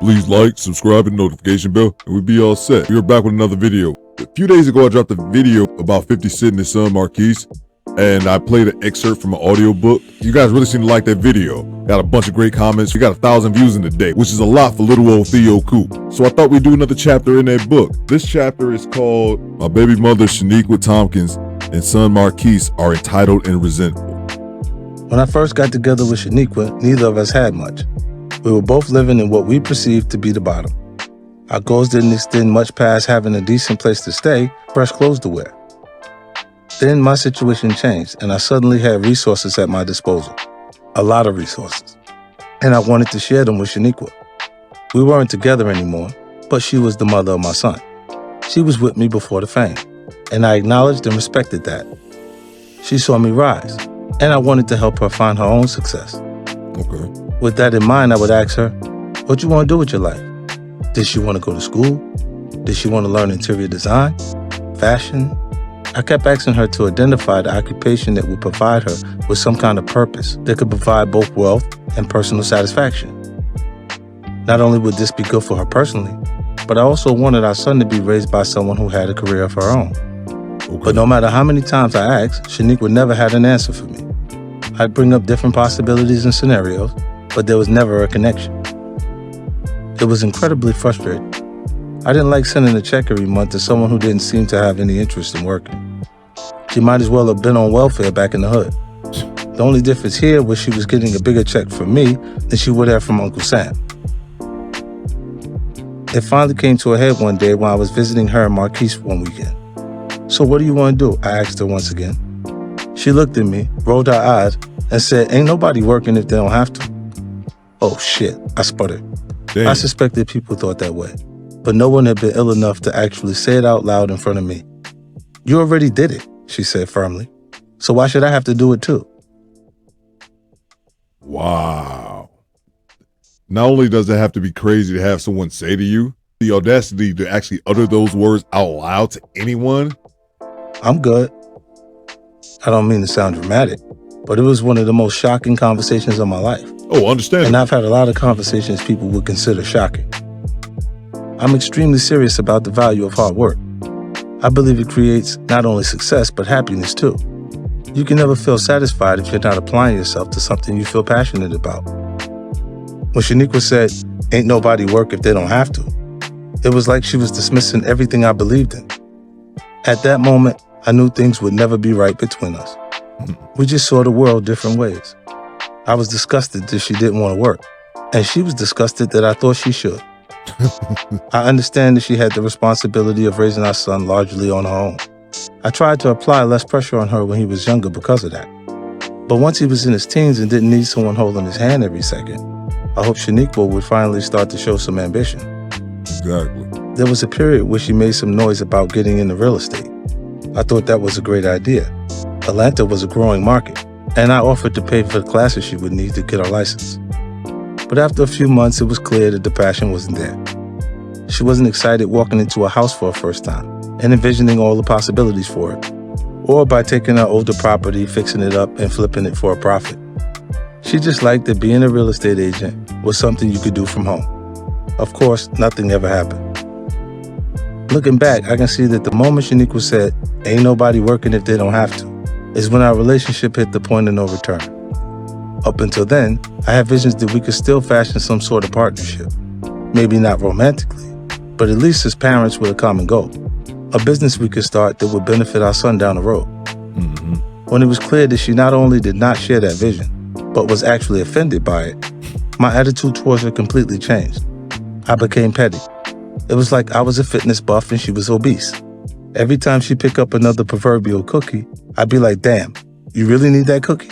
Please like, subscribe, and notification bell, and we'll be all set. We are back with another video. A few days ago, I dropped a video about 50 Cent and his son Marquise, and I played an excerpt from an audiobook. You guys really seem to like that video. Got a bunch of great comments. We got 1,000 views in a day, which is a lot for little old Theo Coop. So I thought we'd do another chapter in that book. This chapter is called My Baby Mother Shaniqua Tompkins and Son Marquise Are Entitled and Resentful. When I first got together with Shaniqua, neither of us had much. We were both living in what we perceived to be the bottom. Our goals didn't extend much past having a decent place to stay, fresh clothes to wear. Then my situation changed, and I suddenly had resources at my disposal. A lot of resources. And I wanted to share them with Shaniqua. We weren't together anymore, but she was the mother of my son. She was with me before the fame, and I acknowledged and respected that. She saw me rise, and I wanted to help her find her own success. Okay. With that in mind, I would ask her, what you want to do with your life? Did she want to go to school? Did she want to learn interior design? Fashion? I kept asking her to identify the occupation that would provide her with some kind of purpose that could provide both wealth and personal satisfaction. Not only would this be good for her personally, but I also wanted our son to be raised by someone who had a career of her own. Okay. But no matter how many times I asked, Shaniqua never had an answer for me. I'd bring up different possibilities and scenarios, but there was never a connection. It was incredibly frustrating. I didn't like sending a check every month to someone who didn't seem to have any interest in working. She might as well have been on welfare back in the hood. The only difference here was she was getting a bigger check from me than she would have from Uncle Sam. It finally came to a head one day when I was visiting her and Marquise one weekend. So what do you want to do? I asked her once again. She looked at me, rolled her eyes, and said, ain't nobody working if they don't have to. Oh shit, I sputtered. Damn. I suspected people thought that way, but no one had been ill enough to actually say it out loud in front of me. You already did it, she said firmly. So why should I have to do it too? Wow. Not only does it have to be crazy to have someone say to you, the audacity to actually utter those words out loud to anyone. I'm good. I don't mean to sound dramatic, but it was one of the most shocking conversations of my life. Oh, understand. And I've had a lot of conversations people would consider shocking. I'm extremely serious about the value of hard work. I believe it creates not only success, but happiness too. You can never feel satisfied if you're not applying yourself to something you feel passionate about. When Shaniqua said, ain't nobody work if they don't have to, it was like she was dismissing everything I believed in. At that moment, I knew things would never be right between us. We just saw the world different ways. I was disgusted that she didn't want to work, and she was disgusted that I thought she should. I understand that she had the responsibility of raising our son largely on her own. I tried to apply less pressure on her when he was younger because of that. But once he was in his teens and didn't need someone holding his hand every second, I hoped Shaniqua would finally start to show some ambition. Exactly. There was a period where she made some noise about getting into real estate. I thought that was a great idea. Atlanta was a growing market, and I offered to pay for the classes she would need to get her license. But after a few months, it was clear that the passion wasn't there. She wasn't excited walking into a house for her first time and envisioning all the possibilities for it, or by taking her older property, fixing it up, and flipping it for a profit. She just liked that being a real estate agent was something you could do from home. Of course, nothing ever happened. Looking back, I can see that the moment Shaniqua said, ain't nobody working if they don't have to, is when our relationship hit the point of no return. Up until then, I had visions that we could still fashion some sort of partnership. Maybe not romantically, but at least as parents with a common goal. A business we could start that would benefit our son down the road. Mm-hmm. When it was clear that she not only did not share that vision, but was actually offended by it, my attitude towards her completely changed. I became petty. It was like I was a fitness buff and she was obese. Every time she picked up another proverbial cookie, I'd be like, damn, you really need that cookie?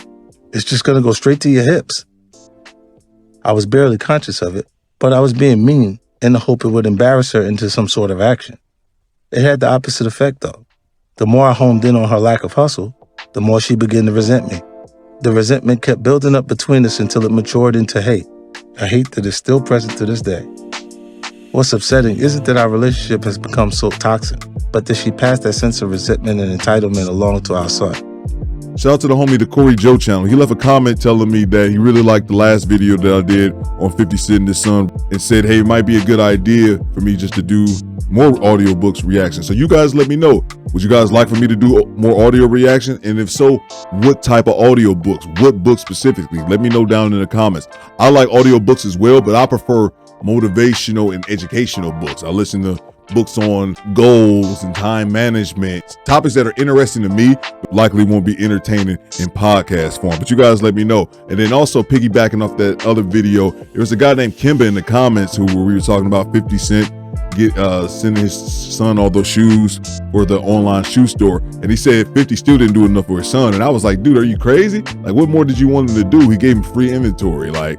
It's just gonna go straight to your hips. I was barely conscious of it, but I was being mean in the hope it would embarrass her into some sort of action. It had the opposite effect though. The more I homed in on her lack of hustle, the more she began to resent me. The resentment kept building up between us until it matured into hate, a hate that is still present to this day. What's upsetting isn't that our relationship has become so toxic, but that she passed that sense of resentment and entitlement along to our son. Shout out to the homie, the Corey Joe channel. He left a comment telling me that he really liked the last video that I did on 50 Cent and his son, and said, hey, it might be a good idea for me just to do more audiobooks reactions. So you guys let me know. Would you guys like for me to do more audio reaction? And if so, what type of audiobooks? What books specifically? Let me know down in the comments. I like audiobooks as well, but I prefer motivational and educational books. I listen to books on goals and time management, topics that are interesting to me, but likely won't be entertaining in podcast form. But you guys let me know. And then also piggybacking off that other video, there was a guy named Kimba in the comments where we were talking about 50 Cent sending his son all those shoes for the online shoe store, and he said 50 still didn't do enough for his son. And I was like, dude, are you crazy? Like, what more did you want him to do? He gave him free inventory. Like,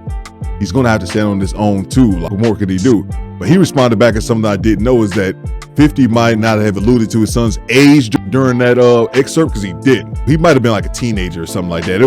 he's gonna have to stand on his own too. Like, what more could he do? But he responded back as something I didn't know, is that 50 might not have alluded to his son's age during that excerpt, because he didn't. He might have been like a teenager or something like that.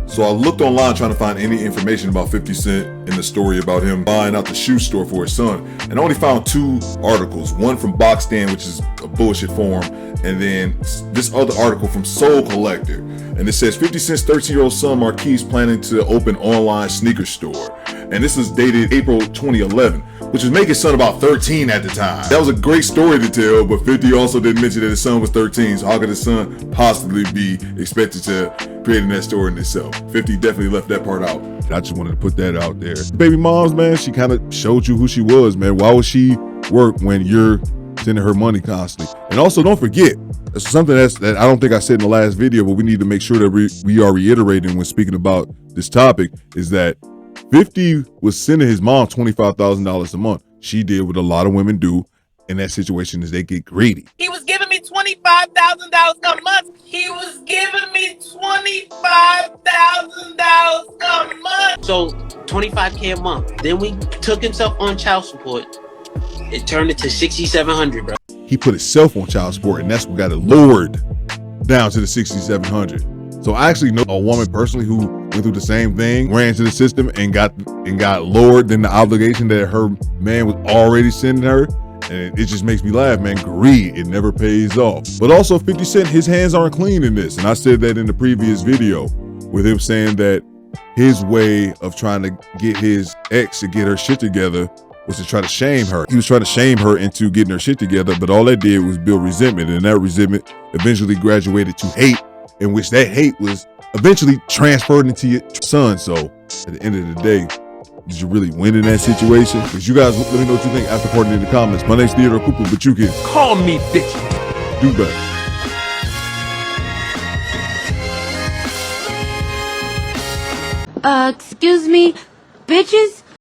So I looked online trying to find any information about 50 Cent in the story about him buying out the shoe store for his son, and I only found 2 articles. One from Box Stand, which is a bullshit forum, and then this other article from Soul Collector. And it says 50 Cent's 13-year-old son Marquise planning to open online sneaker store. And this is dated April 2011, which was making his son about 13 at the time. That was a great story to tell, but 50 also didn't mention that his son was 13, so how could his son possibly be expected to create that store in itself? 50 definitely left that part out. I just wanted to put that out there. Baby moms, man, she kind of showed you who she was, man. Why would she work when you're sending her money constantly? And also, don't forget, it's something that I don't think I said in the last video, but we need to make sure that we are reiterating when speaking about this topic, is that 50 was sending his mom $25,000 a month. She did what a lot of women do in that situation, is they get greedy. He was giving me $25,000 a month. He was giving me $25,000 a month. So $25K a month. Then we took himself on child support. It turned into $6,700, bro. He put himself on child support, and that's what got it lowered down to the $6,700. So I actually know a woman personally who went through the same thing, ran into the system and got lowered than the obligation that her man was already sending her. And it just makes me laugh, man. Greed, it never pays off. But also 50 Cent, his hands aren't clean in this. And I said that in the previous video with him saying that his way of trying to get his ex to get her shit together was to try to shame her. He was trying to shame her into getting her shit together, but all that did was build resentment. And that resentment eventually graduated to hate, in which that hate was eventually transferred into your son. So at the end of the day, did you really win in that situation? Because you guys, let me know what you think after parting in the comments. My name's Theodore Cooper, but you can call me bitch. Do better. Excuse me, bitches?